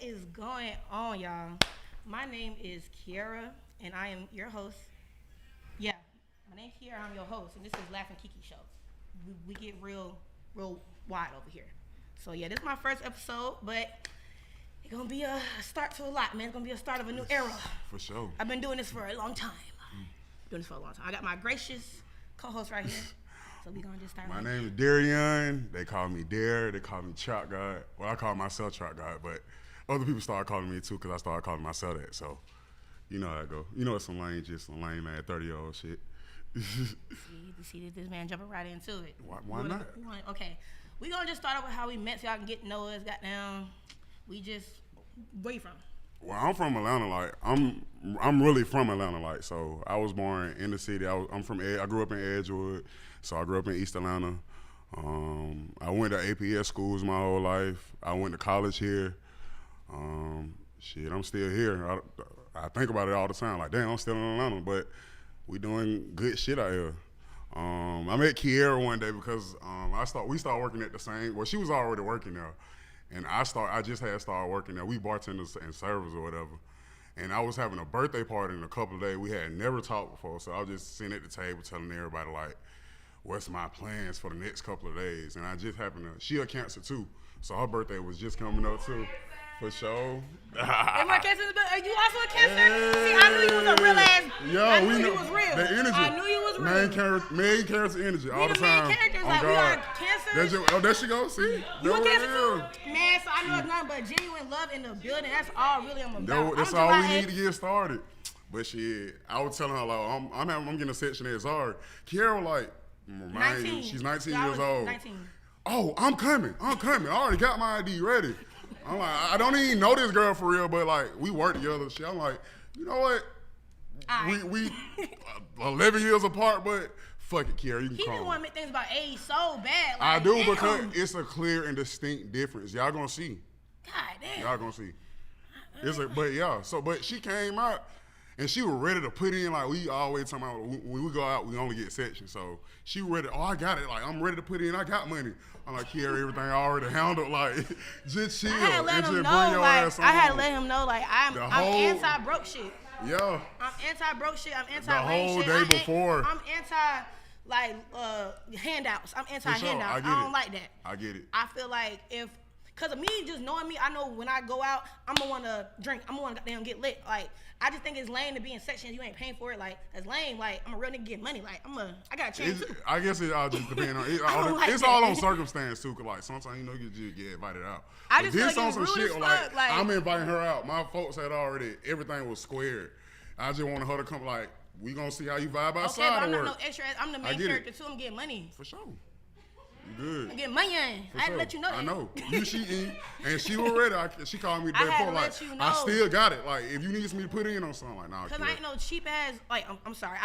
What is going on, y'all? My name is Kiara, and I am your host. Yeah, my name's Kiara. I'm your host, and this is Laughing Kiki Show. We get real wide over here. So yeah, this is my first episode, but it's gonna be a start to a lot, man. It's gonna be a start of a new era. For sure. I've been doing this for a long time. I got my gracious co-host right here. So we gonna just start. My name is Darian. They call me Dare. They call me Trap God. Well, I call myself Trap God, but other people started calling me too because I started calling myself that. So, you know how I go. You know it's some lame man, 30-year-old shit. see this man jumping right into it. Why not? Okay, we gonna just start off with how we met so y'all can get to know us. Where you from? Well, I'm from Atlanta. Like I'm really from Atlanta. Like so, I was born in the city. I grew up in Edgewood, so I grew up in East Atlanta. I went to APS schools my whole life. I went to college here. I'm still here. I think about it all the time. Like, damn, I'm still in Atlanta, but we doing good shit out here. I met Kiara one day because we started working at the same. Well, she was already working there. And I just had started working there. We bartenders and servers or whatever. And I was having a birthday party in a couple of days. We had never talked before, so I was just sitting at the table telling everybody, like, what's my plans for the next couple of days. And I just happened to, she a Cancer too, so her birthday was just coming up too. For sure. Am I Cancer? Are you also a Cancer? See, I knew you was a real ass. Yo, I knew you was real. The energy. I knew you was real. Main character energy all the time. Main characters, like, we are Cancer. There she goes, see? You a Cancer too? Man, so I know it's nothing but genuine love in the building. That's all really I'm about. That's all we need to get started. But shit, I was telling her, like, I'm getting a section at Zara. Kiara, like, 19. She's 19 years old. 19. Oh, I'm coming. I already got my ID ready. I'm like, I don't even know this girl for real, but like, we work together. Shit, I'm like, you know what? We 11 years apart, but fuck it, Kiara, you can call me. He didn't want to make things about age so bad. Like, I do, because it's a clear and distinct difference. Y'all gonna see. God damn. Y'all gonna see. But she came out and she was ready to put in, like, we always talking about when we go out, we only get sections. So she ready, I got it. Like, I'm ready to put in, I got money. I'm like, Kiara, everything already handled. Like, just chill. I had to let him know, I'm anti-broke shit. Yeah. I'm anti-broke shit. I'm anti-lame shit. The whole day before. I'm anti, handouts. I'm anti-handouts. Sure, I don't like that. I get it. I feel like because of me just knowing me, I know when I go out, I'm going to want to drink. I'm going to goddamn get lit. Like, I just think it's lame to be in sections you ain't paying for it. Like, that's lame. Like, I'm a real nigga getting money. Like, I got a chance too. I guess it all just depends on it's all on circumstance too. Cause like sometimes you just get invited out. I just this feel on some shit like I'm inviting her out. My folks had already everything was squared. I just wanted her to come. Like, we gonna see how you vibe outside. Okay, but I'm not no extra. I'm the main character too. I'm getting money. For sure. Good. I'm getting money in. I had to let you know that. I know. She eat, and she was ready. She called me the day before. Like, you know. I still got it. Like, if you need me to put in on something, like, nah. Because I ain't no cheap ass. Like, I'm sorry.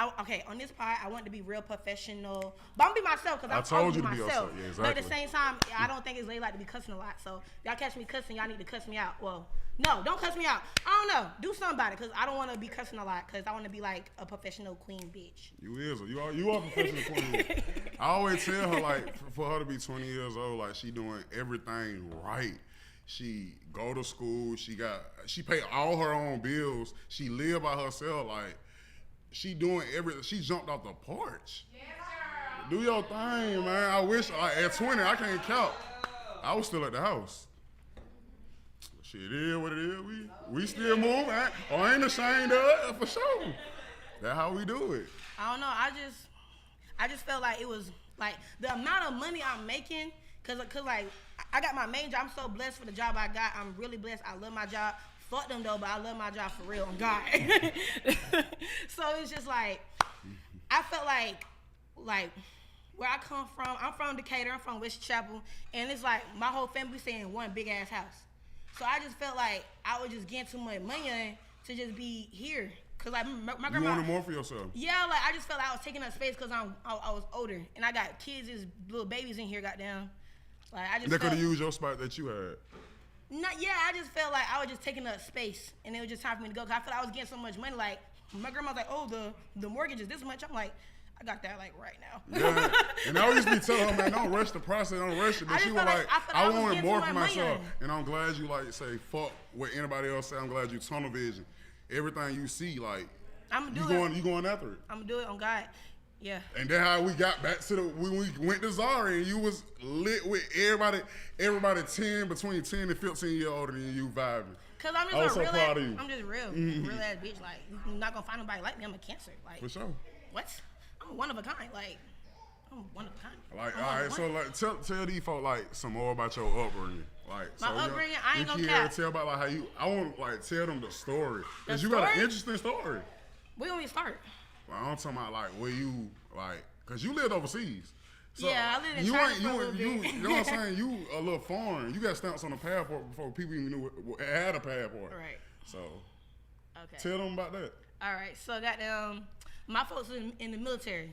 On this part, I want to be real professional. But I'm gonna be myself because I told you to be myself. Yeah, exactly. But at the same time, I don't think it's ladylike to be cussing a lot. So if y'all catch me cussing, y'all need to cuss me out. Well, no, don't cuss me out. I don't know. Do something about it because I don't want to be cussing a lot because I want to be like a professional queen bitch. You are a professional queen. I always tell her, like, for her to be 20 years old, like, she doing everything right. She go to school. She pay all her own bills. She live by herself. Like, she doing everything. She jumped off the porch. Yes, do your thing, man. I wish, like, at 20, I can't count. I was still at the house. Shit, it is what it is. We still move. I ain't ashamed of it, for sure. That's how we do it. I don't know. I just felt like it was like the amount of money I'm making, cause like I got my main job. I'm so blessed for the job I got. I'm really blessed. I love my job. Fuck them though, but I love my job for real. On God. So it's just like I felt like where I come from. I'm from Decatur. I'm from West Chapel, and it's like my whole family stay in one big ass house. So I just felt like I was just getting too much money to just be here. Cause like my grandma. You wanted more for yourself. Yeah, like I just felt like I was taking up space because I was older and I got kids, as little babies in here. Goddamn, like I just. They could have used your spot that you had. I just felt like I was just taking up space, and it was just time for me to go. Cause I felt like I was getting so much money. Like my grandma's like, "Oh, the mortgage is this much." I'm like, I got that like right now. Yeah, and I always be telling her, man, don't rush the process, don't rush it. But she was like, I wanted more for myself. And I'm glad you like say, fuck what anybody else say. I'm glad you tunnel vision. Everything you see, like, you going after it. I'm gonna do it on God. Yeah. And then how we got back to when we went to Zari and you was lit with everybody 10, between 10 and 15 years older than you vibing. Cause I'm just proud of you. I'm just real. Real ass bitch. Like, you're not gonna find nobody like me. I'm a Cancer. Like, for sure. What? I'm one of a kind. Like, I'm one of a kind. Like, all right, so like tell these folks like some more about your upbringing. Like, my upbringing, I ain't gonna cap. Tell about like how you. I want like tell them the story. Cause you got an interesting story. Where do we start? Like, I'm talking about like where you like, cause you lived overseas. So yeah, I lived in China for a little bit. You know what I'm saying? You a little foreign. You got stamps on the passport before people even knew it had a passport. Right. So, okay. Tell them about that. All right. So, my folks in the military,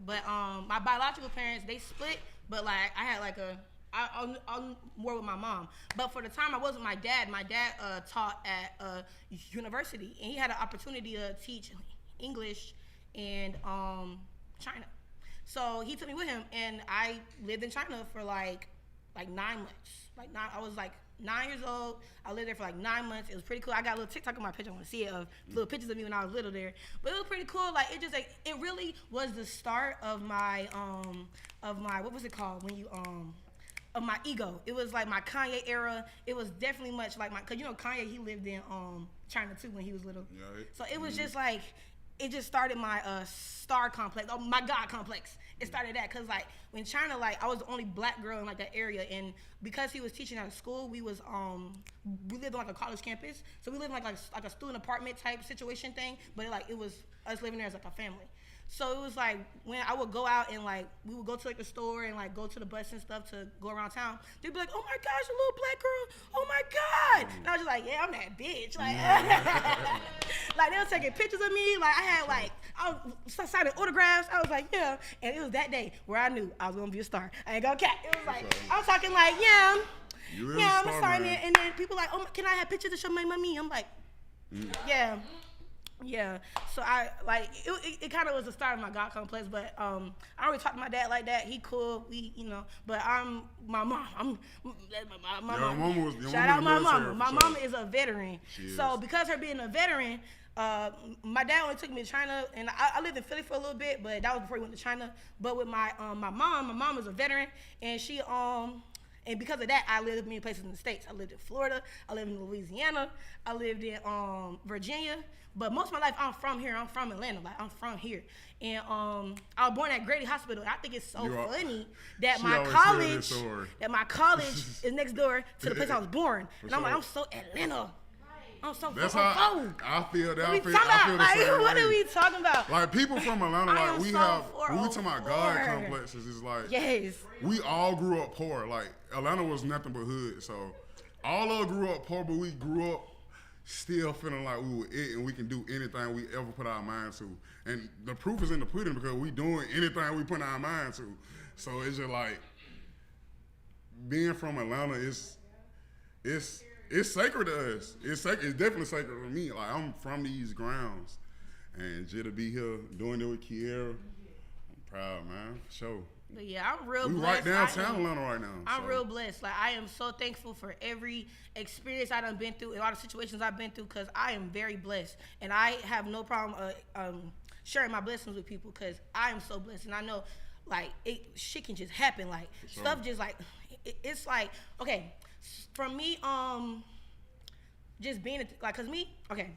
but my biological parents, they split. But like, I had like I'm more with my mom. But for the time I was with my dad taught at a university, and he had an opportunity to teach English and China. So he took me with him, and I lived in China for like 9 months. I was like 9 years old. I lived there for like 9 months. It was pretty cool. I got a little TikTok on my picture. I want to see it of little pictures of me when I was little there. But it was pretty cool. Like, it really was the start of my what was it called when you of my ego. It was like my Kanye era. It was definitely much like cause you know Kanye, he lived in China too when he was little. Yeah, so it was just like, it just started my star complex, my God complex. It started that because like when China, like I was the only black girl in like that area, and because he was teaching at a school, we lived on like a college campus, so we lived in like a student apartment type situation thing, but it was us living there as like a family. So it was like when I would go out and like we would go to like the store and like go to the bus and stuff to go around town, they'd be like, "Oh my gosh, a little black girl! Oh my God!" And I was just like, "Yeah, I'm that bitch." Like, like they were taking pictures of me. Like I was signing autographs. I was like, "Yeah," and it was that day where I knew I was gonna be a star. I ain't gonna cap. It was like I was talking like, "Yeah, I'm gonna sign it," and then people like, "Oh, can I have pictures to show my mommy?" I'm like, "Yeah." Yeah, so I like it kind of was the start of my God complex, but I don't really talk to my dad like that. He cool, but my mom. My mom. Shout out my mama. My mama is a veteran. So because her being a veteran, my dad only took me to China, and I lived in Philly for a little bit, but that was before he went to China. But with my mom is a veteran, and she and because of that, I lived in many places in the States. I lived in Florida, I lived in Louisiana, I lived in Virginia. But most of my life, I'm from here. I'm from Atlanta. Like, I'm from here. And I was born at Grady Hospital. I think it's so funny that my college is next door to the place I was born. And I'm like, I'm so Atlanta. I'm so That's how I feel that. I feel the same what way. are we talking about? Like, people from Atlanta, like, when we talking about God complexes, it's like, we all grew up poor. Like, Atlanta was nothing but hood. So, all of us grew up poor, but we grew up still feeling like we were it and we can do anything we ever put our mind to. And the proof is in the pudding because we doing anything we put our mind to. So it's just like, being from Atlanta is sacred to us. It's definitely sacred to me. Like, I'm from these grounds. And just to be here doing it with Kiera, I'm proud, man, for sure. But yeah, I'm real blessed. We right downtown Atlanta right now. I'm real blessed. Like, I am so thankful for every experience I done been through and all the situations I've been through, because I am very blessed. And I have no problem sharing my blessings with people, because I am so blessed. And I know, like, shit can just happen. Like, stuff just, like, it's like, okay, for me, just being, like, because me, okay,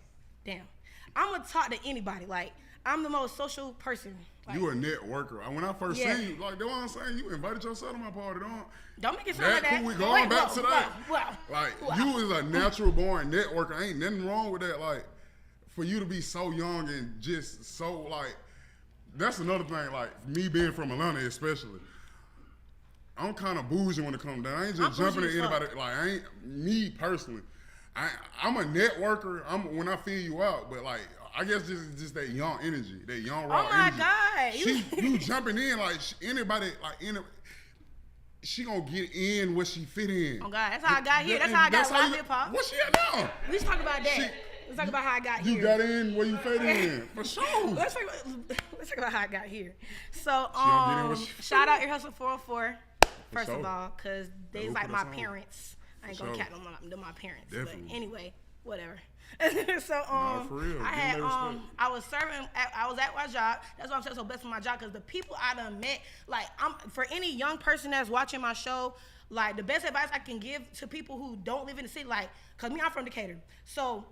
damn. I'm going to talk to anybody. Like, I'm the most social person. Like, you a networker. When I first seen you, like, that's what I'm saying, you invited yourself to my party. Don't make it sound like that. We going back to that. You is a natural born networker. Ain't nothing wrong with that. Like, for you to be so young and just so, like, that's another thing. Like, me being from Atlanta especially, I'm kind of bougie when it comes down. I ain't just jumping at anybody. Like, I ain't, me personally, I'm a networker. When I feel you out, but like, I guess just that young energy, that young raw energy. Oh my God! You jumping in like anybody, like she gonna get in where she fit in. Oh God, that's how I got here. That's how I got hip hop. What's she at now? We just talk about that. Let's talk about how I got you here. got in where you fit in. For sure. Let's talk about how I got here. So, She shout out Ear Hustle 404, first sure. of all, because they's Who like put my us on? parents. I ain't For gonna sure. count them my parents. Definitely. But anyway, whatever. So, Nah, for real. I Give had, them their respect. I was at my job. That's why I'm so blessed with my job, because the people I done met, like, for any young person that's watching my show, like, the best advice I can give to people who don't live in the city, like, because me, I'm from Decatur. So,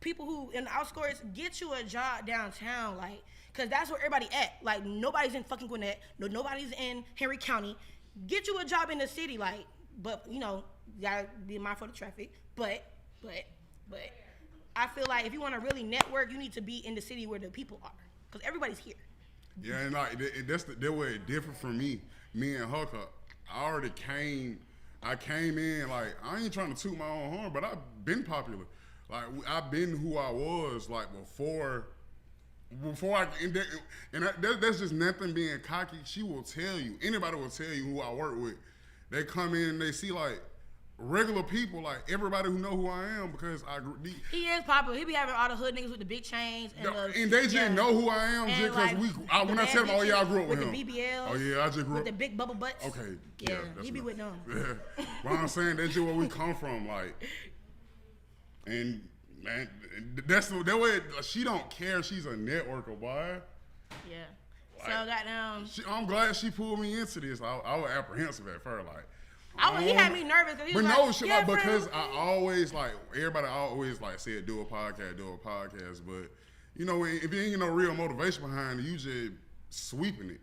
people who in the outskirts, get you a job downtown, like, because that's where everybody at. Like, nobody's in fucking Gwinnett. Nobody's in Henry County. Get you a job in the city, like, but, you know, you gotta be mindful of the traffic. But, I feel like if you want to really network, you need to be in the city where the people are, because everybody's here. Yeah, and like that way it different from me. Me and Huck, I came in like, I ain't trying to toot my own horn, but I've been popular. Like, I've been who I was like before I, and that's just nothing being cocky. She will tell you, anybody will tell you who I work with. They come in and they see like regular people, like everybody who know who I am, because He is popular. He be having all the hood niggas with the big chains. And they just know who I am just because like, when I tell them, oh yeah, I grew up with him. the BBLs. Oh yeah, I just grew up with the big bubble butts. Okay, Yeah, that's he be enough. with them. Yeah. But I'm saying that's just where we come from, like, and man, that's the way she don't care. She's a networker, boy. Yeah. Like, So goddamn. I'm glad she pulled me into this. I was apprehensive at first, like. He had me nervous. He But was no, like, shit, yeah, like, because friend. I always, like, everybody always, like, said, do a podcast. But, you know, if you ain't no real motivation behind it, you just sweeping it.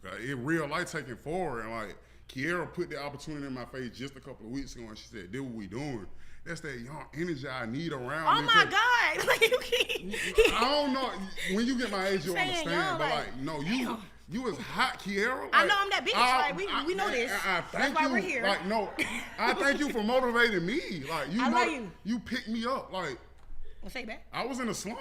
Like, in real life, taking forward. And, like, Kiera put the opportunity in my face just a couple of weeks ago, and she said, "This what we doing." That's that young energy I need around Oh me. my God! Like you can't. I don't know. When you get my age, you'll Saying understand. young, But, like, no, damn. you was hot, Kiera. Like, I know I'm that bitch. Like we know this. That's why we're here. Like, no, I thank you for motivating me. Like, I love you. You picked me up. Like, Well, say that. I was in a slump.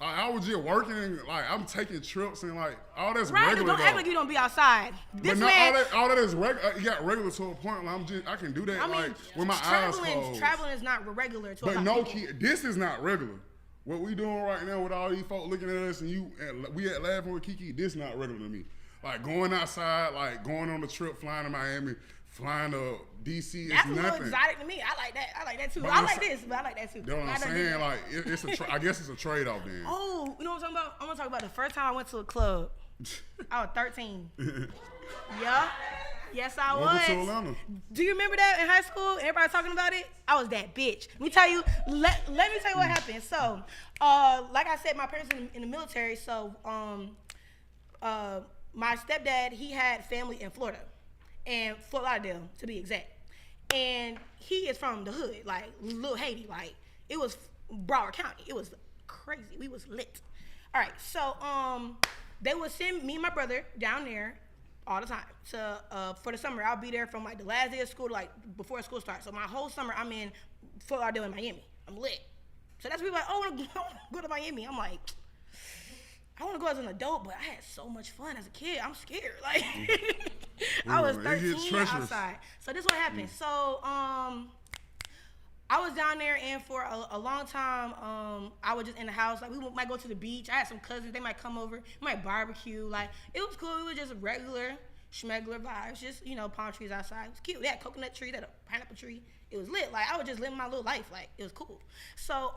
I was just working. Like, I'm taking trips and like all that's Right, regular. don't act like you don't be outside. This But no, man, all that is regular. You got regular to a point. Like, I can do that. I mean, like with my eyes closed. traveling is not regular to a But lot no, of people. this is not regular. What we doing right now with all these folks looking at us and we at laughing with Kiki, this not regular to me. Like going outside, like going on the trip, flying to Miami, flying to DC, That's it's a little nothing. exotic to me. I like that. I like that too. But I like this, but I like that too. You know what I I'm done saying? did that. Like it's I guess it's a trade off then. Oh, you know what I'm talking about? I'm gonna talk about the first time I went to a club. I was 13. Yeah. Yes, I Welcome was. to Atlanta. Do you remember that in high school? Everybody talking about it? I was that bitch. Let me tell you. Let me tell you what happened. So, like I said, my parents in the military. So, my stepdad, he had family in Florida, and Fort Lauderdale to be exact. And he is from the hood, like Little Haiti. Like it was Broward County. It was crazy. We was lit. All right. So, they would send me and my brother down there all the time to for the summer. I'll be there from like the last day of school to like before school starts. So my whole summer I'm in Fort Lauderdale in Miami. I'm lit. So that's people like, oh, I want to go to Miami. I'm like, I want to go as an adult, but I had so much fun as a kid. I'm scared. Like I was 13 outside. So this is what happened. So I was down there, and for a long time, I was just in the house. Like, we might go to the beach. I had some cousins. They might come over. We might barbecue. Like, it was cool. It was just regular, schmegular vibes. Just, you know, palm trees outside. It was cute. They had a coconut tree. They had a pineapple tree. It was lit. Like, I was just living my little life. Like, it was cool. So,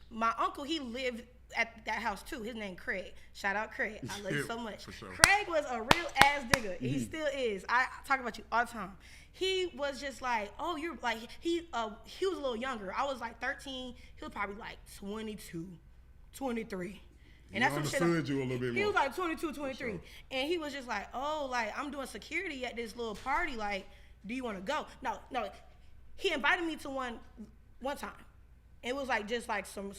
my uncle, he lived at that house, too. His name Craig. Shout out Craig. I love you so much. Sure. Craig was a real ass digger. He still is. I talk about you all the time. He was just like, oh, you're like, he was a little younger. I was like 13. He was probably like 22, 23. And that's some shit. Understood you a little bit more. He was like 22, 23. Sure. And he was just like, oh, like, I'm doing security at this little party. Like, do you want to go? No. He invited me to one time. It was like just like some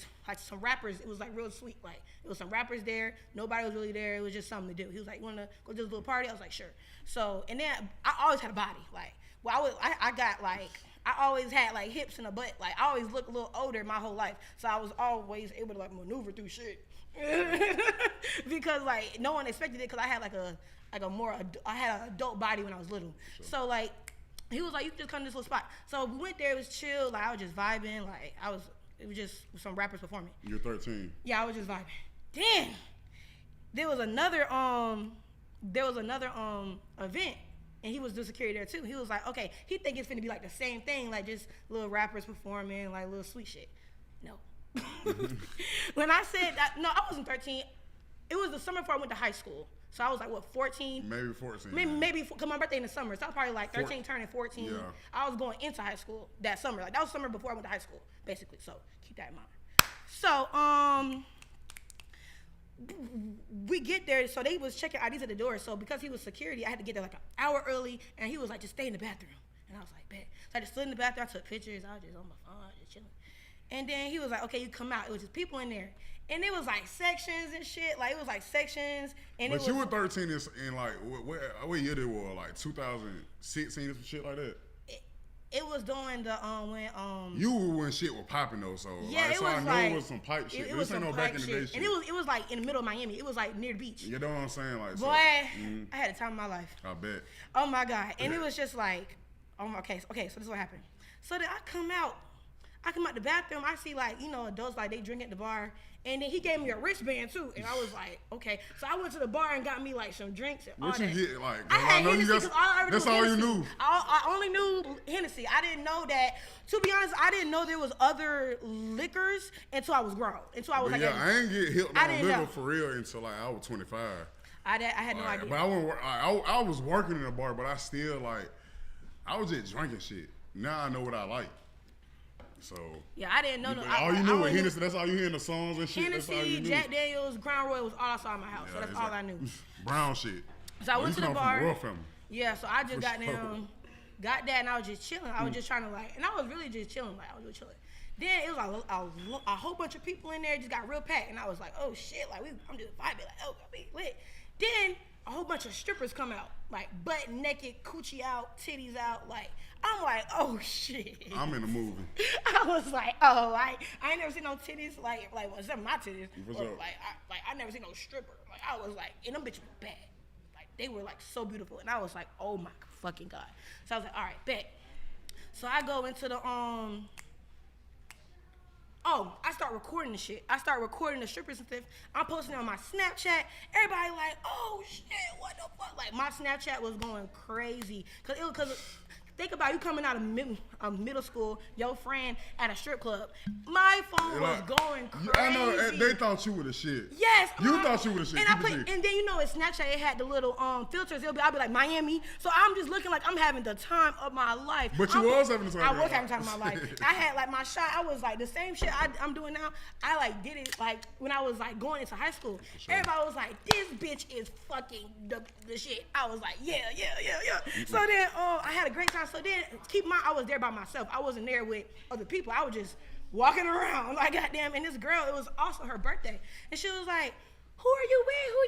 rappers. It was like real sweet. Like it was some rappers there. Nobody was really there. It was just something to do. He was like, "You wanna go to this little party?" I was like, "Sure." So and then I always had a body. Like I got like I always had like hips and a butt. Like I always looked a little older my whole life. So I was always able to like maneuver through shit because like no one expected it because I had I had an adult body when I was little. Sure. So like he was like, you can just come to this little spot. So we went there. It was chill. Like I was just vibing. Like I was It was just some rappers performing. You're 13. Yeah, I was just vibing. Then there was another event, and he was doing security there too. He was like, okay, he think it's finna be like the same thing, like just little rappers performing, like little sweet shit. No. When I said that, no, I wasn't 13. It was the summer before I went to high school. So I was like, what, 14? Maybe 14. Maybe because my birthday in the summer. So I was probably like 13 turning 14. Yeah. I was going into high school that summer. Like that was summer before I went to high school, basically. So keep that in mind. So we get there. So they was checking IDs at the door. So because he was security, I had to get there like an hour early. And he was like, just stay in the bathroom. And I was like, bet. So I just stood in the bathroom. I took pictures. I was just on my phone, just chilling. And then he was like, okay, you come out. It was just people in there. And it was like sections and shit. Like it was like sections. And but you were 13 in like what year it was? Like 2016 or some shit like that. It was during the when You were when shit was popping though, so yeah, like, it so was I know like, it was some pipe shit. It was this ain't some no pipe back in the shit. day shit. And it was like in the middle of Miami. It was like near the beach. You know what I'm saying? Like, boy, so, I had the time of my life. I bet. Oh my God. And it was just like, okay, so this is what happened. So then I come out the bathroom, I see like, you know, adults like they drink at the bar. And then he gave me a wristband too. And I was like, okay. So I went to the bar and got me like some drinks and all What that. you get? Like, I know you got, that's all you knew. I only knew Hennessy. I didn't know that, to be honest, I didn't know there was other liquors until I was grown. Until I was but like, yeah, I ain't get hit on liquor for real until like I was 25. I had no idea. But I was working in a bar, but I still like, I was just drinking shit. Now I know what I like. So yeah, I didn't know. All you knew was Hennessy. That's all you hear in the songs and shit. Hennessy, Jack Daniels, Crown Royal was all I saw in my house. So that's all I knew. Brown shit. So I went to the bar. From yeah, so I just got that, and I was just chilling. I was just trying to like, and I was really just chilling. Like I was really chilling. Then it was a whole bunch of people in there. Just got real packed, and I was like, oh shit, like I'm just vibing, like oh, we lit. Then a whole bunch of strippers come out, like butt naked, coochie out, titties out, like. I'm like, oh shit. I'm in the movie. I was like, oh, I ain't never seen no titties like what's up, my titties? What's or, up? I never seen no stripper. Like I was like, and them bitches were bad. Like they were like so beautiful, and I was like, oh my fucking God. So I was like, all right, bet. So I go into the I start recording the shit. I start recording the strippers and stuff. I'm posting it on my Snapchat. Everybody like, oh shit, what the fuck? Like my Snapchat was going crazy, cause think about you coming out of middle school, your friend at a strip club. My phone was going crazy. I know they thought you were the shit. Yes, you thought you were the shit. And then you know in Snapchat it had the little filters. I'll be like Miami, so I'm just looking like I'm having the time of my life. But you was having the time. I was having the time of my life. I had like my shot. I was like the same shit I'm doing now. I like did it like when I was like going into high school. Sure. Everybody was like, this bitch is fucking the shit. I was like, yeah. So then I had a great time. So then keep in mind I was there by myself. I wasn't there with other people. I was just walking around like goddamn. And this girl, it was also her birthday, and she was like, who are you with? Who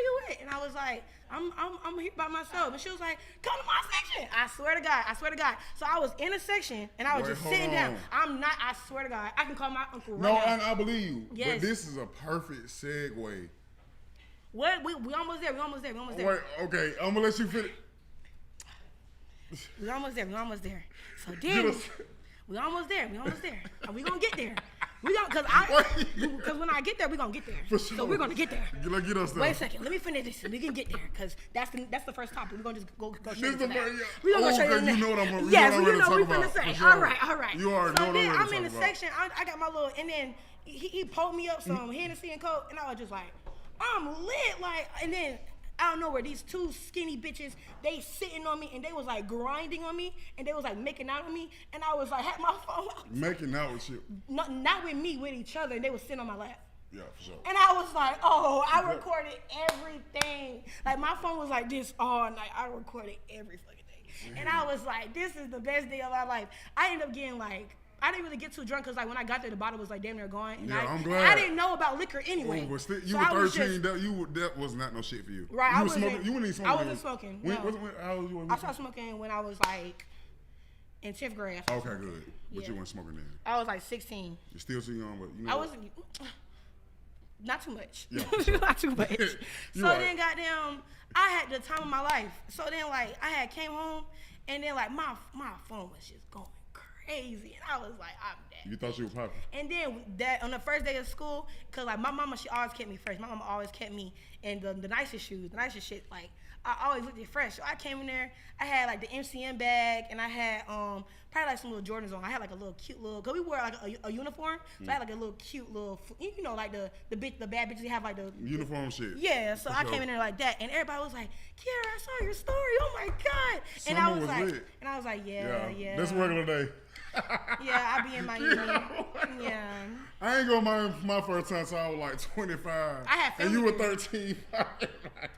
you with? And I was like, I'm here by myself. And she was like, come to my section. I swear to God. So I was in a section and I was just sitting down. I swear to God, I can call my uncle right now. No, I believe you. Yes. But this is a perfect segue. What? We almost there. Wait, okay, I'm gonna let you finish. We almost there. So then we almost there. Are we gonna get there? Because when I get there, we gonna get there. For sure. So we're gonna get there. Get us there. Wait a second. Let me finish this. We can get there because that's the first topic. We're gonna just go straight into that. Yeah. We're gonna go straight into that. You know what I'm yes, you know we're gonna say. Sure. All right. You already so know then what I'm in the section. I got my little, and then he pulled me up some Hennessy and Coke, and I was just like, I'm lit, like, and then. I don't know where these two skinny bitches, they sitting on me and they was like grinding on me and they was like making out on me and I was like, had my phone out. Making out with you? Not with me, with each other, and they was sitting on my lap. Yeah, for sure. And I was like, oh, I recorded everything. Like my phone was like this all night. I recorded every fucking thing. And I was like, this is the best day of my life. I ended up getting like, I didn't really get too drunk because like when I got there, the bottle was like damn near gone. And I'm glad. I didn't know about liquor anyway. But still, you were 13. That was not no shit for you. Right. You wouldn't even smoking. I wasn't smoking. No. How old you? I started smoking when I was like in 10th grade. Okay, good. But you weren't smoking then. I was like 16. You're still too young, but you know. I wasn't. Not too much. Yeah, not too much. So right. Then, goddamn, I had the time of my life. So then, like, I had came home, and then like my phone was just going crazy. And I was like, I'm dead. You thought you were popping. And then that on the first day of school, cause like my mama, she always kept me fresh. My mama always kept me in the nicest shoes, the nicest shit. Like I always looked fresh. So I came in there, I had like the MCM bag, and I had probably like some little Jordans on. I had like a little cute little, cause we wore like a uniform, so I had like a little cute little, you know, like the bad bitches have like the uniform shit. Yeah, so I came in there like that, and everybody was like, "Kiara, I saw your story. Oh my god!" And I was like, yeah. That's a regular day. Yeah, I be in Miami. Yeah. I ain't go my first time till I was like 25. I had family. And you were 13.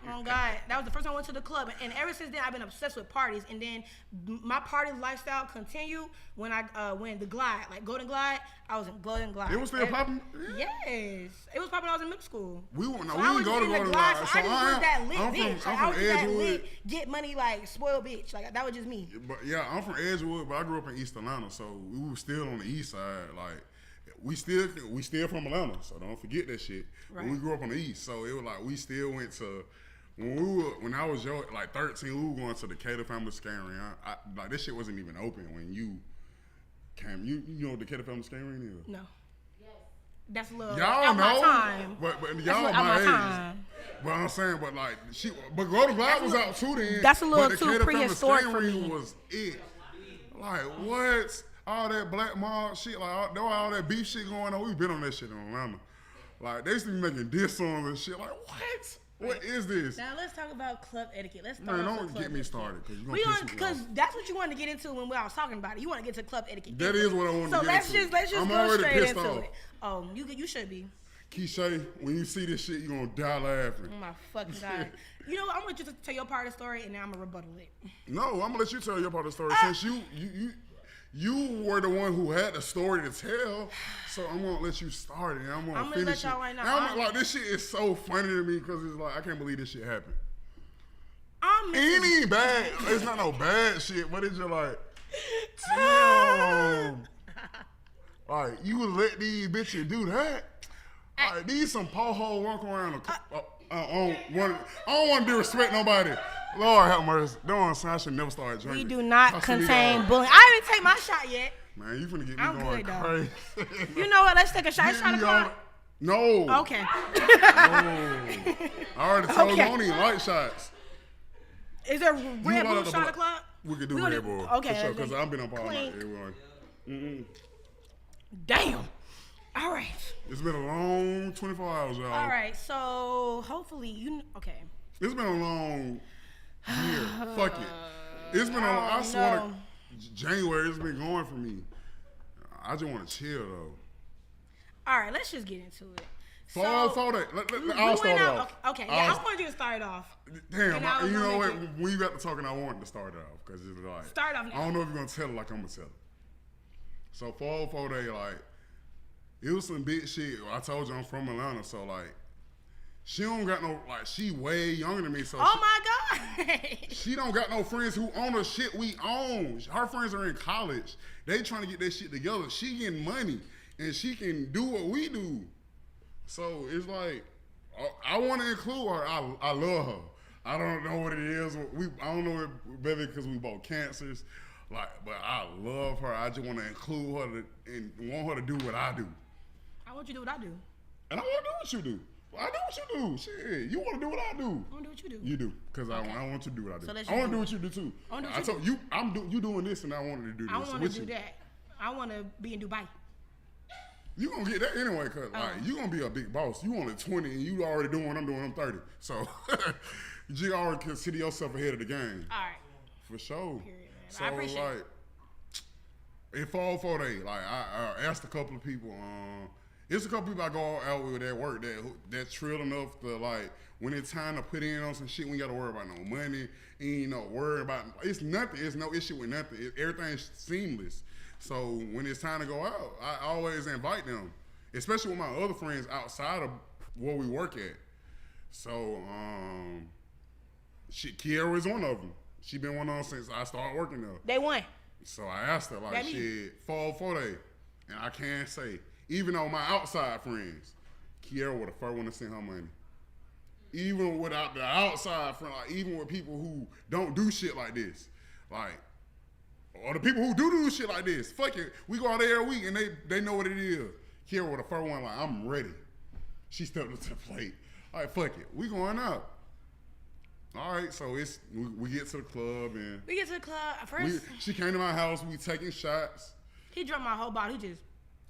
Oh God, that was the first time I went to the club, and ever since then I've been obsessed with parties. And then my party lifestyle continued when I went the Glide, like Golden Glide. I was in Golden Glide. It was still popping. Yes, it was popping when I was in middle school. We didn't go to Golden Glide. So I just was that lit bitch. I'm from Edgewood. Get money, like spoiled bitch. Like that was just me. But yeah, I'm from Edgewood, but I grew up in East Atlanta, so we were still on the east side. Like we still from Atlanta, so don't forget that shit. Right. But we grew up on the east, so it was like we still went to. When I was like 13, we were going to the Cater Family Scaring. Like this shit wasn't even open when you came. You know what the Cater Family Scaring is? No. Yes. That's a little y'all know, my time. But y'all my age. Time. But I'm saying, but like but Golden Glide was out too then. That's a little but too prehistoric for me. Was it? Like what? All that black mob shit, like all that beef shit going on. We've been on that shit in Atlanta. Like they used to be making diss songs and shit. Like what? What is this? Now let's talk about club etiquette. Let's start. Man, don't get me started because that's what you wanted to get into when I was talking about it. You want to get to club etiquette. That is what I want to get into. So let's just go straight into it. Oh, you should be. Keisha, when you see this shit, you're gonna die laughing. Oh my fucking God. You know what? I'm gonna just tell your part of the story and then I'm gonna rebuttal it. No, I'm gonna let you tell your part of the story since you were the one who had the story to tell, so I'm gonna let you start it. I'm gonna finish let y'all it. right now. I'm like, this shit is so funny to me because it's like I can't believe this shit happened. It ain't bad. It's not no bad shit, but it's just like, damn. Like you would let these bitches do that? Like these some po-ho walk around. I don't want to disrespect nobody. Lord have mercy. I should never start drinking. We do not contain bullying. I didn't take my shot yet. Man, you finna get me going crazy. You know what? Let's take a shot. It's trying to come. No. Okay. No. I already told you I don't need light shots. Is there Red Bull shot o'clock? We could do Red Bull. Okay. For sure, because I've been up all night. Damn. All right. It's been a long 24 hours, y'all. All right. So hopefully okay. It's been a long year. Fuck it. It's been I swear to January, it's been going for me. I just want to chill though. All right, let's just get into it. I'll start it off. Okay, yeah, I wanted you to start it off. Damn, you know what? When you got to talking, I wanted to start it off because it's like start off now. I don't know if you're gonna tell it like I'm gonna tell it. So 404 day, like it was some big shit. I told you I'm from Atlanta, so like she don't got no like she way younger than me. So my God, she don't got no friends who own the shit we own. Her friends are in college. They trying to get their shit together. She getting money and she can do what we do. So it's like I want to include her. I love her. I don't know what it is. I don't know maybe because we both cancers. Like, but I love her. I just want to include her and want her to do what I do. I want you to do what I do. And I want to do what you do. I do what you do. Shit, you want to do what I do. I want to do what you do. You do, because I want you to do what I do. So I want to do what you do too. I told you, you doing this, and I wanted to do this. I want to do that. I want to be in Dubai. You gonna get that anyway, cause like you gonna be a big boss. You only 20, and you already doing what I'm doing. I'm 30, so you already consider yourself ahead of the game. All right, for sure. Period, man. So I appreciate like, it fall for day. Like I asked a couple of people. It's a couple people I go out with at work that's trill enough to like when it's time to put in on some shit. We ain't gotta worry about no money. Ain't no worry about it's nothing. It's no issue with nothing. Everything's seamless. So when it's time to go out, I always invite them, especially with my other friends outside of where we work at. So Kiara is one of them. She been one of them since I started working there. They won. So I asked her like, shit, fall for day, and I can't say. Even on my outside friends, Kiara was the first one to send her money. Even without the outside friend, like even with people who don't do shit like this, like or the people who do shit like this. Fuck it, we go out there every week and they know what it is. Kiera with the first one like, I'm ready. She stepped up to the plate. All right, fuck it, we going out. All right, so we get to the club and we get to the club first. She came to my house. We taking shots. He drunk my whole bottle. He just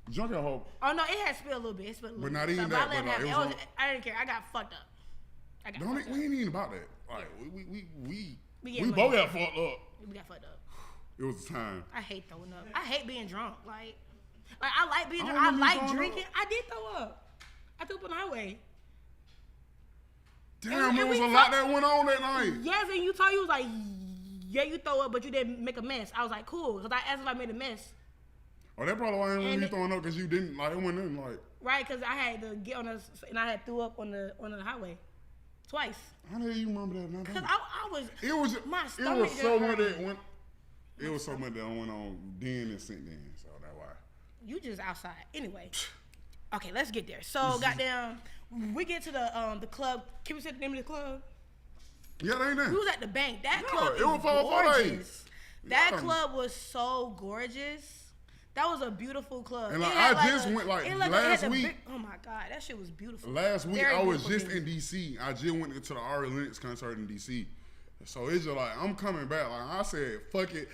drunk your whole. Oh no, it had spilled a little bit. It spilled a little but not bit. even so, that. I didn't care. I got fucked up. We ain't even about that. Like we both got fucked up. We got fucked up. It was the time. I hate throwing up. I hate being drunk. Like I like being drunk. I like drinking. I did throw up. I threw up on the highway. Damn, there was a lot that went on that night. Yes, and you was like, yeah, you throw up, but you didn't make a mess. I was like, cool, because I asked if I made a mess. Oh, that probably why you throwing up because you didn't like it went in like. Right, because I had to get on and I had threw up on the highway, twice. How do you remember that? Because I was. It was. My stomach. It was so much that went. It was so much that went on then and since then, so that's why. You just outside anyway. Okay, let's get there. So goddamn. We get to the club. Can we say the name of the club? Yeah, they ain't there. We was at the bank. That club it was gorgeous. That club was so gorgeous. That was a beautiful club. And like, I just went like last week. Oh my God, that shit was beautiful. Last week I was just in DC. I just went to the Ari Lennox concert in DC. So it's just like I'm coming back. Like I said, fuck it.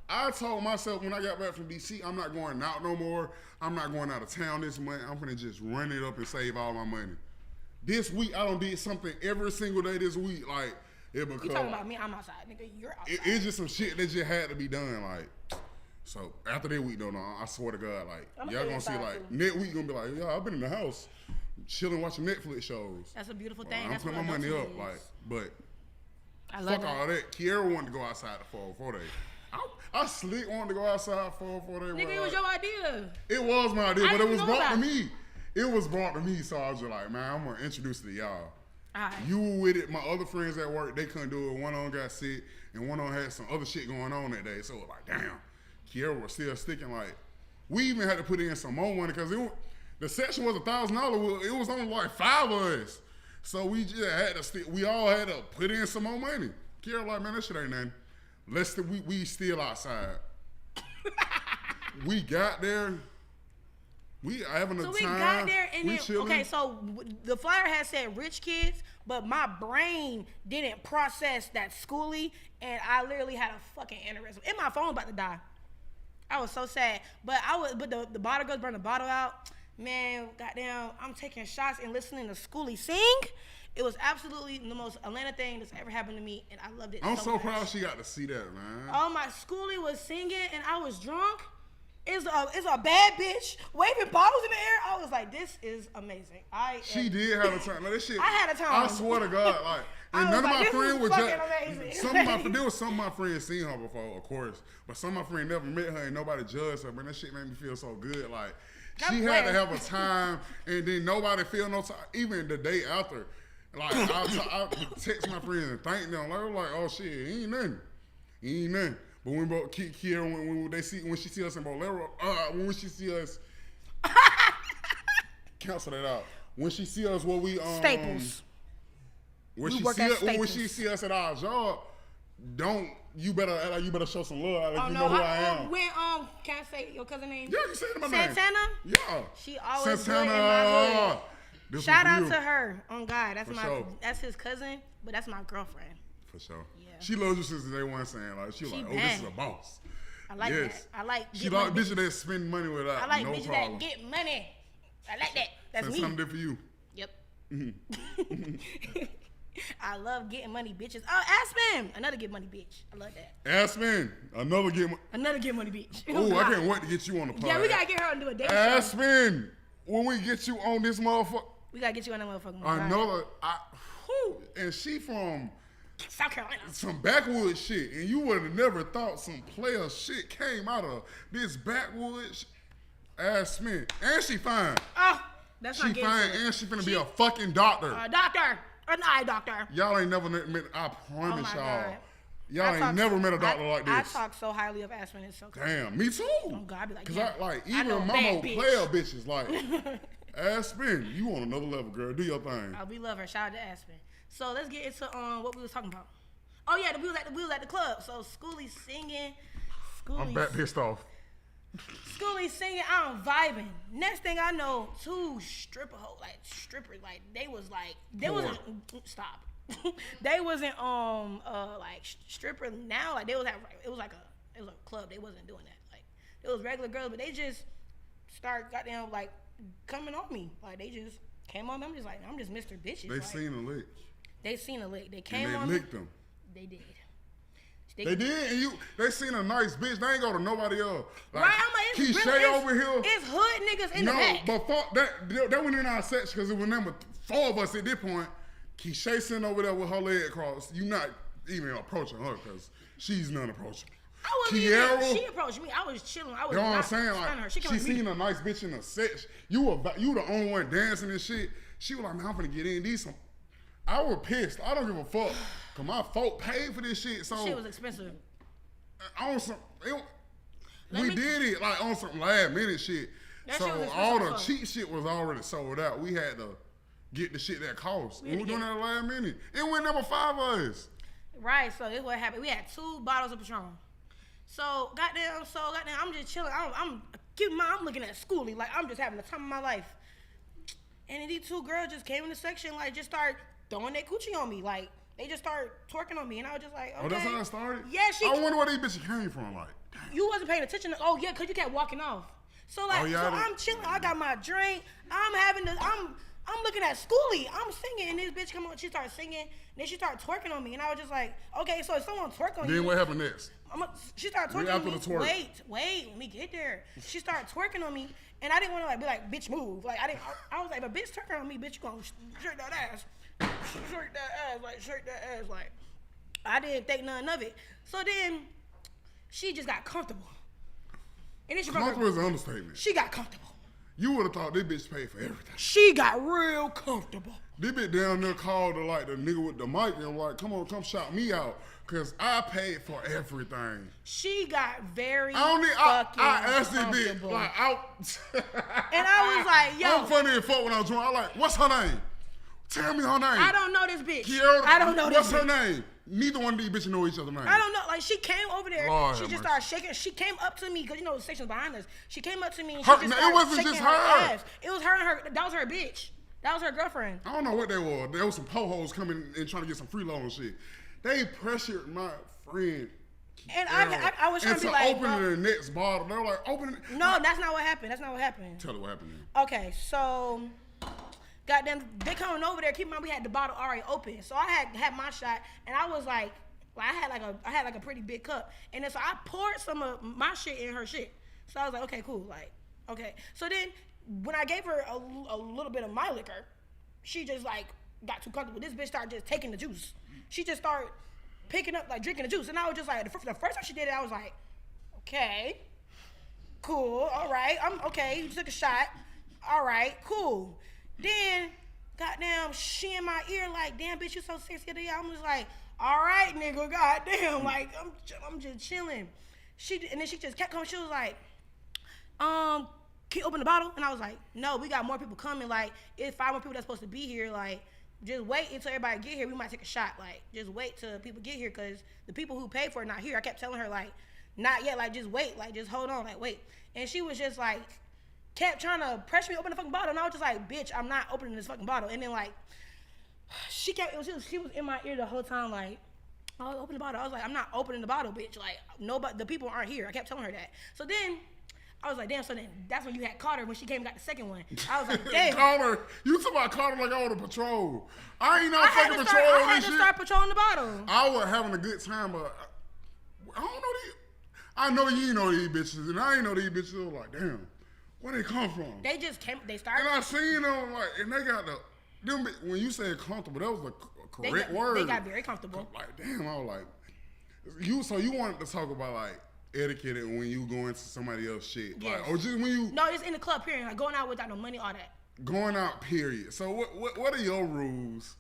I told myself when I got back from DC, I'm not going out no more. I'm not going out of town this month. I'm gonna just run it up and save all my money. This week I done did something every single day this week. Like it because you talking about me? I'm outside, nigga. You're outside. It's just some shit that just had to be done. Like so after that week though, no, I swear to God, like y'all gonna see like next week gonna be like, yeah, I've been in the house chilling watching Netflix shows. That's a beautiful thing. I'm putting my money up, like, but I love fuck all that. Kiera wanted to go outside for 4 days. I slick wanted to go outside for 4 days. Nigga, it was your idea. It was my idea, but it was brought to me. It was brought to me, so I was just like, man, I'm gonna introduce it to y'all. Right. You were with it. My other friends at work, they couldn't do it. One of them got sick, and one of them had some other shit going on that day. So it was like, damn, Kiera was still sticking. Like, we even had to put in some more money because the section was $1,000. It was only like 5 of us, so we just had to stick. We all had to put in some more money. Kiera like, man, that shit ain't nothing. We still outside. We got there. We having a time. So we got there and then chilling. Okay, so the flyer had said rich kids, but my brain didn't process that schooly, and I literally had a fucking aneurysm. And my phone about to die. I was so sad, but the bottle girls burned the bottle out. Man, goddamn, I'm taking shots and listening to Schoolie sing. It was absolutely the most Atlanta thing that's ever happened to me, and I loved it. I'm so proud she got to see that, man. Oh, my Schoolie was singing, and I was drunk. It's a bad bitch waving bottles in the air. I was like, this is amazing. She did have a time. Like, this shit, I had a time. I swear to God, like, and none of my friends were just. There was some of my friends seen her before, of course, but some of my friends never met her, and nobody judged her. Man, that shit made me feel so good. Like, she had to have a time, and then nobody feel no time. Even the day after. Like, I text my friends and thank them. Like, oh shit, he ain't nothing. But when Kiera, when she see us in Bolero, when she see us, cancel that out. When she see us, what we Staples. When she see us at our job, you better show some love. Like, know who I am. When can I say your cousin name? Yeah, you say my name. Santana. Yeah. She always Santana. good in my hood. Shout out to her. On God, that's his cousin, but that's my girlfriend. For sure. Yeah. She loves you since day one, saying like she like, oh, this is a boss. I like that. I like. She like bitches that spend money without. I like no bitches problem. that get money. I like that. That's me. Something different for you. Yep. I love getting money, bitches. Oh, Aspen, another get money bitch. I love that. Aspen, another get money bitch. Oh, I can't wait to get you on the podcast. Yeah, we gotta get her to do a date. Aspen, when we get you on this motherfucker. We gotta get you on that motherfucker. And she from South Carolina. Some backwoods shit, and you would have never thought some player shit came out of this backwoods ass man. And she fine. Oh, that's not she fine, and she finna be a fucking doctor. Doctor, an eye doctor. Y'all ain't never met. I promise y'all. God. Y'all ain't never met a doctor like this. I talk so highly of Aspen. It's so crazy. Damn, me too. Oh God, I be like, cause even mama player bitches like Aspen. You on another level, girl. Do your thing. We love her. Shout out to Aspen. So let's get into what we was talking about. Oh yeah, we was at the club. So Schoolie singing. I'm back pissed off. Schoolie singing, I'm vibing. Next thing I know, two strippers, like they wasn't stop. They wasn't like stripper now. Like it was a club. They wasn't doing that. Like it was regular girls, but they just start goddamn like coming on me. Like they just came on me. I'm just Mr. Bitches. They seen a lick. They seen a lick. They came and on they licked them. They did. They did, and they seen a nice bitch. They ain't go to nobody else. Like, right, I'm like, Keisha over here. It's hood niggas in the back. No, but that went in our section because it was number 4 of us at this point. Keisha sitting over there with her leg crossed. You not even approaching her because she's non-approachable. She approached me. I was chilling. I was you know what I'm saying? Like, her. She seen a nice bitch in the section. You the only one dancing and shit. She was like, man, I'm finna get in these some. I was pissed. I don't give a fuck. Cause my folk paid for this shit. So shit was expensive. On some, we did it like on some last minute shit. So all the cheap shit was already sold out. We had to get the shit that cost. We were doing that last minute. It went number 5 of us. Right. So this is what happened. We had 2 bottles of Patron. So goddamn, I'm just chilling. I'm looking at Schoolie like I'm just having the time of my life. And then these 2 girls just came in the section, like just started throwing their coochie on me, like. They just started twerking on me, and I was just like, okay. Oh, that's how it started? Yeah, I wonder where these bitches came from, like. Damn. You wasn't paying attention. Oh, yeah, because you kept walking off. So, like, I'm chilling. I got my drink. I'm looking at Schoolie. I'm singing, and this bitch come on. She started singing, and then she started twerking on me, and I was just like, okay, so if someone twerk on you. Then what happened next? She started twerking on me. Wait, let me get there. She started twerking on me, and I didn't want to, be like, bitch, move. Like, I was like, but bitch twerking on me, bitch, you gonna shake that ass. Shake that ass, like I didn't think none of it. So then she just got comfortable. And then comfortable is an understatement. She got comfortable. You would have thought this bitch paid for everything. She got real comfortable. This bitch down there called the nigga with the mic and like, come shout me out. Cause I paid for everything. She got very I asked this bitch like out. And I was like, yo. I'm funny as fuck when I was drunk. I like, what's her name? Tell me her name. I don't know this bitch. Kiara, I don't know this bitch. What's her name? Neither one of these bitches know each other's name. I don't know. Like, she came over there. Lord she just started shaking. She came up to me, because, the section's behind us. She came up to me and it shaking wasn't just her. Ass. It was her and her. That was her bitch. That was her girlfriend. I don't know what they were. There was some po-hoes coming and trying to get some freeload and shit. They pressured my friend. And I was trying to be like, opening the next bottle. They were like, open it. No, that's not what happened. Tell her what happened then. Okay, so... Goddamn, they coming over there. Keep in mind, we had the bottle already open, so I had my shot, and I was like, I had a pretty big cup, and then so I poured some of my shit in her shit. So I was like, okay, cool, like, okay. So then when I gave her a little bit of my liquor, she just like got too comfortable. This bitch started just taking the juice. She just started picking up, like, drinking the juice, and I was just like, the first time she did it, I was like, okay, cool, all right, I'm okay. You took a shot, all right, cool. Then, goddamn, she in my ear like, damn, bitch, you so sexy today. I'm just like, all right, nigga, goddamn, like, I'm just chilling. And then she just kept coming. She was like, can you open the bottle? And I was like, no, we got more people coming. Like, if 5 more people that's supposed to be here, like, just wait until everybody get here. We might take a shot. Like, just wait till people get here, because the people who paid for it not here. I kept telling her, like, not yet. Like, just wait. Like, just hold on. Like, wait. And she was just like, kept trying to pressure me to open the fucking bottle, and I was just like, bitch, I'm not opening this fucking bottle. And then, like, she was in my ear the whole time, like, oh, open the bottle. I was like, I'm not opening the bottle, bitch. Like, nobody, the people aren't here. I kept telling her that. So then I was like, damn. So then that's when you had caught her when she came and got the second one. I was like, damn. Caught her. You talking about caught her like I was a patrol. I ain't no fucking patrol. I had to start patrolling the bottle. I was having a good time, but I don't know these. I know you know these bitches, and I ain't know these bitches. I was like, damn. Where they come from? They just came. They started. And I seen them like, and they got them. When you said comfortable, that was a correct word. They got very comfortable. Like, damn, I was like, So you wanted to talk about like etiquette and when you go into somebody else's shit, yes. Like, or just when you. No, it's in the club. Period. Like going out without no money, all that. Going out. Period. So what are your rules?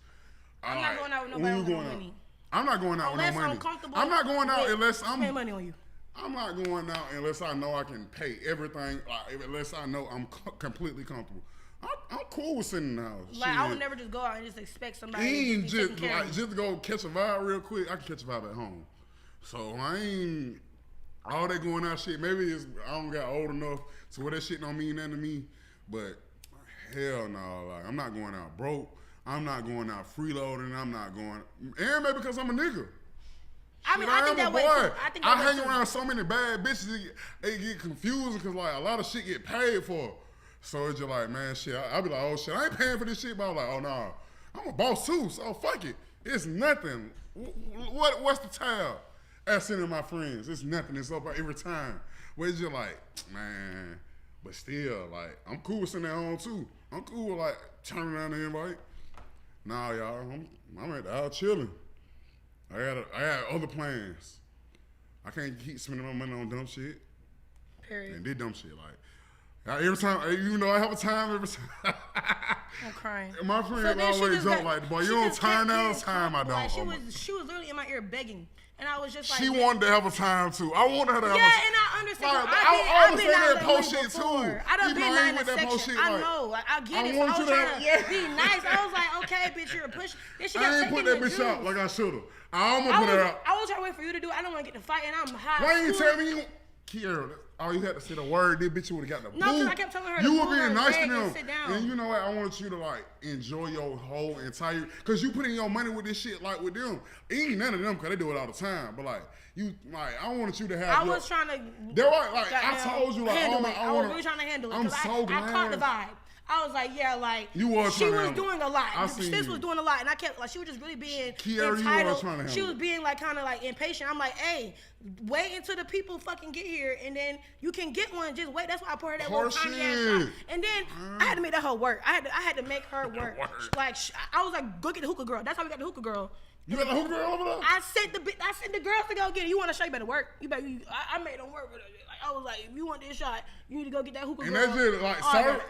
I'm not going out with nobody with no money. I'm not going out with no money. Unless I'm comfortable. I'm not going out unless I'm paying money on you. I'm not going out unless I know I can pay everything. Like, unless I know I'm completely comfortable. I'm cool with sitting in the house. Like, I would never just go out and just expect somebody to just go catch a vibe real quick. I can catch a vibe at home. So I ain't. all that going out shit, maybe it's, I don't got old enough to where that shit don't mean nothing to me, but hell no, like, I'm not going out broke. I'm not going out freeloading. I'm not going, and maybe because I'm a nigga. I mean, I think that way too. I hang around so many bad bitches, it get confusing because like a lot of shit get paid for. So it's just like, man, shit. I be like, oh shit, I ain't paying for this shit, but I'm like, oh no, I'm a boss too, so fuck it. It's nothing. What's the tab? Asking my friends, it's nothing. It's up every time. Where it's just like, man, but still, like, I'm cool with sitting at home too. I'm cool with like turning around the invite. Nah, y'all, I'm at the house chilling. I got other plans. I can't keep spending my money on dumb shit. Period. And did dumb shit like every time. You know, I have a time every time. I'm crying. My friends always joke like, "Boy, you don't turn down time." I don't. Like, she was literally in my ear begging, and I was just like, she wanted to have a time too. I wanted her to have. Yeah, and I understand. Like, I've been that post shit shit too. I done been down in the that section. shit, I know. Like, I get it. So I was trying to be nice. I was like, okay, bitch, you're a push. Then she I ain't put that bitch out like I should have. I almost put her out. I was trying to wait for you to do it. I don't want to get to fight, and I'm hot. Why you tell me you? Kiera, all you had to say the word, this bitch would have got the No, because I kept telling her you to were being nice to them. sit down. And you know what? I want you to like enjoy your whole entire, because you put in your money with this shit like with them. Ain't none of them because they do it all the time. But like, you, like, I wanted you to have was trying to. They're right, like, I told you, like, I was really trying to handle it. I'm so glad. I caught the vibe. I was like, yeah, like she was doing a lot. Sis was doing a lot, and I kept like she was just really being entitled. She was being like kind of like impatient. I'm like, hey, wait until the people fucking get here, and then you can get one. Just wait. That's why I poured her that little tiny ass shot. And then I had to make that hoe work. I had to make her work. Like I was like, go get the hookah girl. That's how we got the hookah girl. You got the hookah girl over there? I sent the girls to go get it. You want to show? You better work. I made them work with her. Like I was like, if you want this shot, you need to go get that hookah girl. And that's just like serving.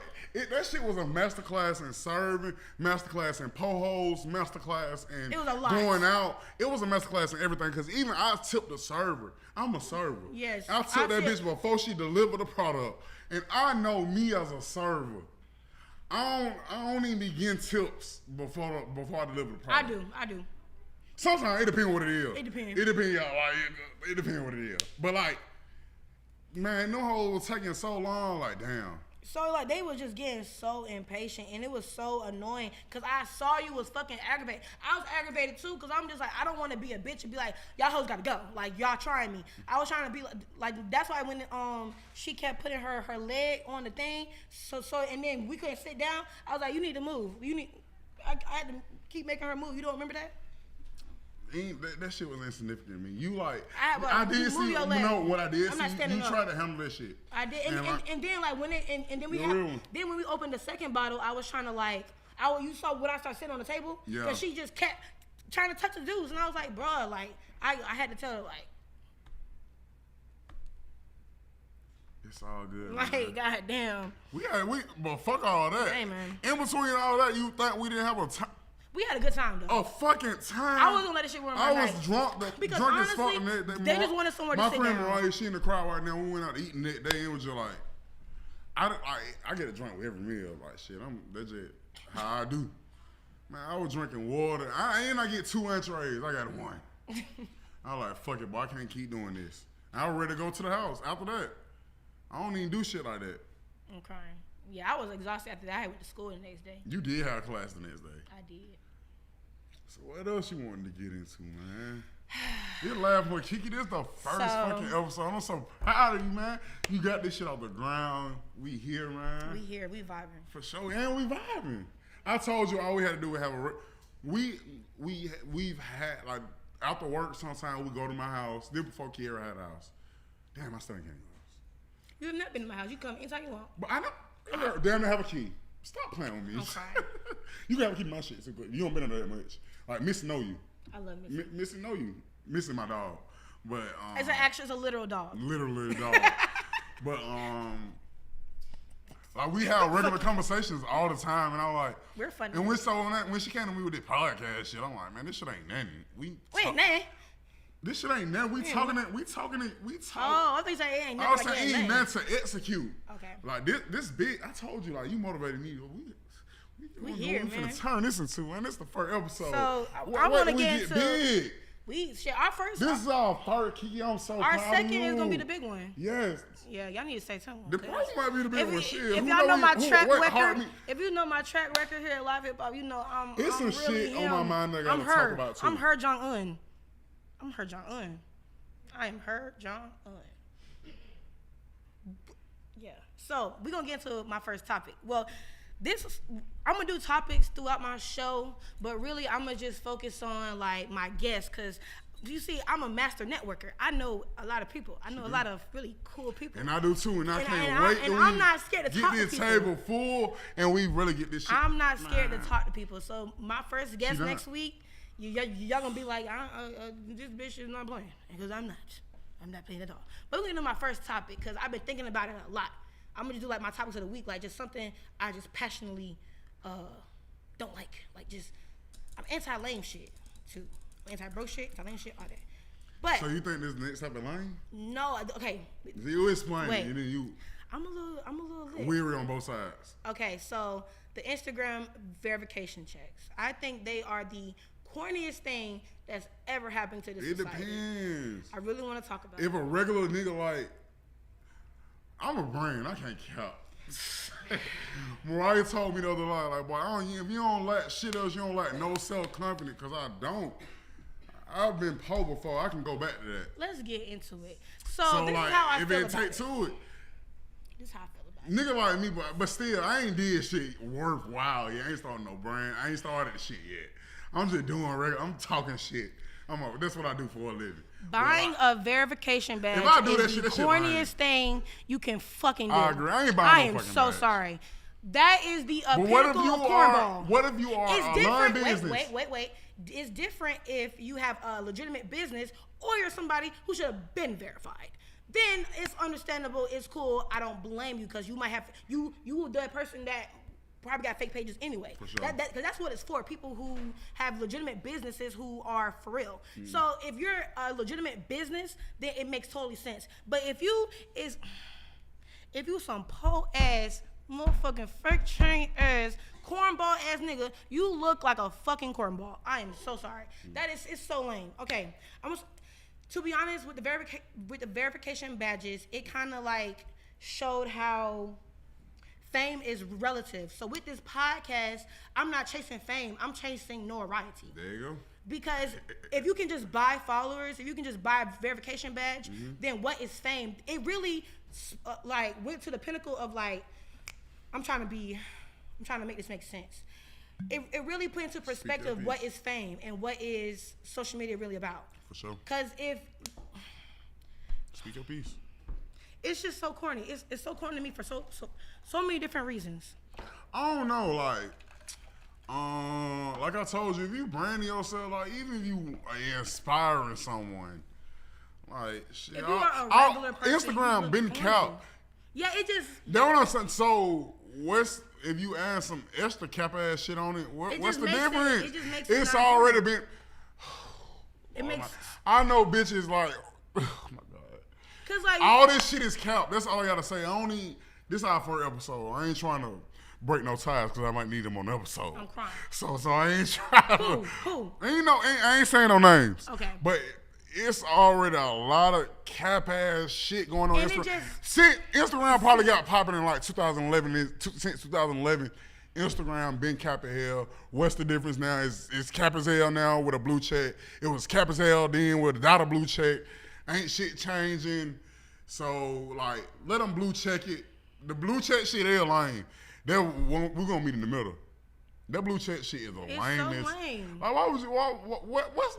That shit was a masterclass in serving, masterclass in po-holes, masterclass in going out. It was a masterclass in everything because even I tipped the server. I'm a server. Yes. I tipped that bitch before she delivered the product. And I know me as a server. I don't even begin tips before I deliver the product. I do. Sometimes it depends what it is. It depends. It depends, y'all. Like, it depends what it is. But like, man, no hoe was taking so long. Like, damn. So like they was just getting so impatient, and it was so annoying because I saw you was fucking aggravated. I was aggravated too because I'm just like, I don't want to be a bitch and be like, y'all hoes gotta go. Like y'all trying me. I was trying to be like that's why when she kept putting her leg on the thing, so and then we couldn't sit down. I was like, you need to move. I had to keep making her move. You don't remember that? That shit was insignificant to me. You like, I did see, you know what I did I'm see? You tried to handle that shit. I did, and then like when when we opened the second bottle, I was trying to like, you saw when I started sitting on the table, because she just kept trying to touch the dudes, and I was like, bro, like I had to tell her like, it's all good. Like, man. Goddamn. But fuck all that. Hey man. In between all that, you think we didn't have a time? We had a good time though. A fucking time. I wasn't gonna let this shit ruin my night. I was drunk. Because drunk honestly, as fuck. they just wanted somewhere to sit down. My friend Mariah, she in the crowd right now. We went out eating that day and was just like, I get a drink with every meal. Like shit, that's just how I do. Man, I was drinking water. I get 2 entrees. I got 1. I was like, fuck it, boy. I can't keep doing this. I was ready to go to the house. After that, I don't even do shit like that. I'm crying. Yeah, I was exhausted after that. I went to school the next day. You did have class the next day. I did. So what else you wanted to get into, man? You're laughing with Kiki. This is the first fucking episode. I'm so proud of you, man. You got this shit off the ground. We here, man. We here. We vibing. For sure, and we vibing. I told you all we had to do was have we've had like after work. Sometimes we go to my house. Then before Kiera had a house. Damn, I still ain't getting yours. You've not been to my house. You come anytime you want. But I know. Damn, I have a key. Stop playing with me. Okay. You gotta keep my shit so good. You don't been under that much. Like Missy know you. I love Missy. Missy know you. Missy my dog. But it's a literal dog. Literally a dog. But like we have regular conversations all the time, and I'm like, we're funny. And when she came to me with this podcast shit, I'm like, man, this shit ain't nothing. Nothing. This shit ain't nothing. We talking. Oh, I think it ain't nothing. I was saying ain't nothing to execute. Okay. Like this big. I told you, like you motivated me. We here, man. We finna turn this into, man. This is the first episode. So I want to get into big. Our first. This is our third, Kiki. I'm so proud of you. Our second is gonna be the big one. Yes. Yeah, y'all need to say something. The first might be the big one. Shit. If y'all know my track record, if you know my track record here at Live Hip Hop, you know It's some really shit on my mind that I gotta talk about too. I'm her Jong-un. I'm her Jong-un. I am her Jong-un. Yeah. So we're gonna get into my first topic. Well, I'm gonna do topics throughout my show, but really I'm gonna just focus on like my guests, cause you see, I'm a master networker. I know a lot of people. I know a lot of really cool people. And I do too, and I can't wait till I'm not scared to talk to people. Get this table full, and we really get this shit. I'm not scared to talk to people. So my first guest next week, y'all gonna be like, this bitch is not playing, because I'm not. I'm not playing at all. But we're gonna do my first topic, because I've been thinking about it a lot. I'm gonna do like my topics of the week, like just something I just passionately don't like. Like just, I'm anti-lame shit too. Anti-broke shit, anti-lame shit, all that. But so you think this next type of lane? No, okay. You explain, and then you. I'm a little lit. Weary on both sides. Okay, so the Instagram verification checks. I think they are the corniest thing that's ever happened to this society. It depends. I really want to talk about if a regular nigga like, I'm a brain, I can't count. Mariah told me the other night, like, boy, if you don't like shit else, you don't like no self-confidence, because I don't. I've been poor before. I can go back to that. Let's get into it. So this like, is how I if feel it about take it. to it. This is how I feel about it. Nigga like me, but still, I ain't did shit worthwhile yet. I ain't started no brand. I ain't started shit yet. I'm just doing regular. I'm talking shit. That's what I do for a living. Buying a verification badge is the corniest thing you can fucking do. I agree. I ain't buying no fucking badge. I am so sorry. That is the pinnacle of cornball. What if you are a non-business? Wait. It's different if you have a legitimate business or you're somebody who should have been verified. Then it's understandable. It's cool. I don't blame you, because you might have you the person that probably got fake pages anyway. For sure. Because that's what it's for. People who have legitimate businesses who are for real. So if you're a legitimate business, then it makes totally sense. But if you some po ass motherfucking fake chain ass cornball ass nigga, you look like a fucking cornball. I am so sorry. It's so lame. Okay, to be honest, with the verification badges, it kind of like showed how fame is relative. So with this podcast, I'm not chasing fame. I'm chasing notoriety. There you go. Because if you can just buy followers, if you can just buy a verification badge, then what is fame? It really went to the pinnacle of like, I'm trying to make this make sense. It really put into perspective what is fame and what is social media really about. For sure. Because Speak your piece. It's just so corny. It's so corny to me for so many different reasons. I don't know, like I told you, if you brand yourself, like even if you are inspiring someone, like shit, if you are a regular person, Instagram been capped. Yeah, it just. That's what I'm saying. So if you add some extra cap ass shit on it? What's the difference? It just makes it's already been. It makes. I know bitches like. Oh my god. Cause like all this shit is capped. That's all I gotta say. This is our first episode. I ain't trying to break no ties, because I might need them on the episode. I'm crying. So I ain't trying to. Who? I ain't saying no names. Okay. But it's already a lot of cap ass shit going on. Instagram probably got popping in like 2011. Since 2011, Instagram been cap as hell. What's the difference now? It's cap as hell now with a blue check. It was cap as hell then without a blue check. Ain't shit changing. So like, let them blue check it. The blue check shit, they're lame. We're gonna meet in the middle. That blue check shit is a lameness. So lame. Like, why would you? What's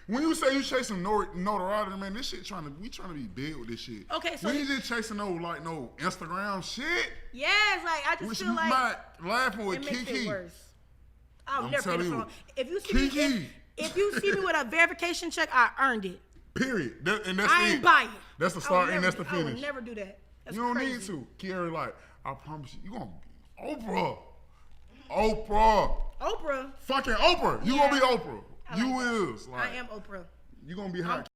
when you say you chasing notoriety, man, this shit we trying to be big with this shit. Okay, so we ain't just chasing no Instagram shit. Yes, like I just feel like not laughing with it makes Kiki. It worse. I'll never get it wrong. If you see Kiki. me, if you see me with a verification check, I earned it. Period. That's I ain't buying. That's the start and that's the finish. I would never do that. That's you don't crazy. need to. Kiara, like, I promise you gonna be Oprah. Oprah. Fucking Oprah. You gonna be Oprah. You is. Like, I am Oprah. You gonna be hot